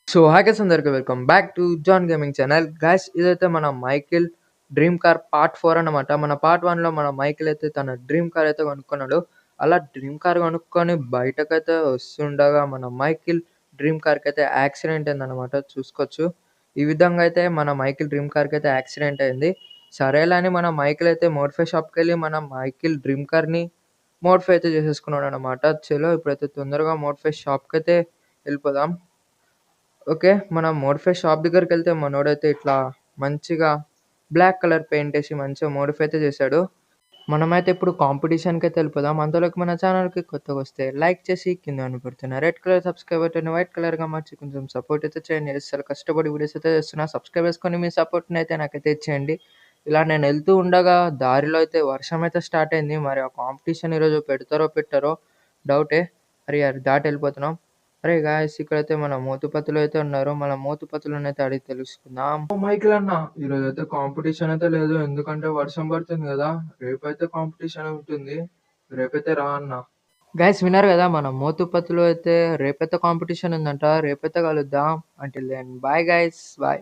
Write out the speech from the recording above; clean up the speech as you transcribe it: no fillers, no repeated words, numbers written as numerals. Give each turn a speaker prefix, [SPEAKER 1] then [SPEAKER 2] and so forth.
[SPEAKER 1] So hi guys అందరికి welcome back to John gaming channel. Guys ఇదైతే మన Michael dream car part 4 అనమాట. మన పార్ట్ 1లో మన మైకిల్ అయితే తన డ్రీమ్ కార్ అయితే కొనుక్కున్నాడు. అలా డ్రీమ్ కార్ కొనుక్కొని బయటకైతే వస్తుండగా మన మైకిల్ డ్రీమ్ కార్కి అయితే యాక్సిడెంట్ అయిందనమాట. చూసుకోవచ్చు. ఈ విధంగా అయితే మన మైకిల్ డ్రీమ్ కార్కి అయితే యాక్సిడెంట్ అయింది. సరేలే అని మన మైకిల్ అయితే మోడిఫై షాప్కి వెళ్ళి మన మైకిల్ డ్రీమ్ కార్ని మోడిఫై అయితే చేసేసుకున్నాడు అనమాట. చలో ఇప్పుడైతే తొందరగా మోడిఫై షాప్కి అయితే వెళ్ళిపోదాం. ఓకే. మనం మోడిఫై షాప్ దగ్గరికెళ్తే మనోడైతే ఇట్లా మంచిగా బ్లాక్ కలర్ పెయింట్ ఏసి మంచిగా మోడిఫై అయితే చేశాడు. మనమైతే ఇప్పుడు కాంపిటీషన్‌కైతే వెళ్ళిపోదాం. అంతలోకి మన ఛానల్‌కి కొత్తగొస్తే లైక్ చేసి కింద కనిపిస్తున్న రెడ్ కలర్ సబ్స్క్రైబ్ బటన్‌ని వైట్ కలర్‌గా మార్చి కొంచెం సపోర్ట్ అయితే చేయండి. అస్సలు కష్టపడి వీడియోస్ అయితే చేస్తున్నా. సబ్స్క్రైబ్ చేసుకొని మీ సపోర్ట్‌ని అయితే నాకైతే ఇచ్చేయండి. ఇలా నేను వెళ్తూ ఉండగా దారిలో అయితే వర్షం అయితే స్టార్ట్ అయింది. మరి ఆ కాంపిటీషన్ ఈరోజు పెడతారో పెట్టరో డౌటే. అరే! అది దాటి వెళ్ళిపోతున్నాం. అరే గాయ్స్ ఇక్కడైతే మన మోతుపతులు అయితే ఉన్నారు. మన మోతుపతులనైతే అడిగి తెలుసుకుందాం. మైకిల్ అన్న ఈరోజైతే కాంపిటీషన్ అయితే లేదు. ఎందుకంటే వర్షం పడుతుంది కదా. రేపైతే కాంపిటీషన్ ఉంటుంది. రేపైతే రా అన్న. గైస్ విన్నారు కదా మన మోతుపతులు అయితే రేపైతే కాంపిటీషన్ ఉందంట. రేపైతే కలుద్దాం. Until then bye guys bye.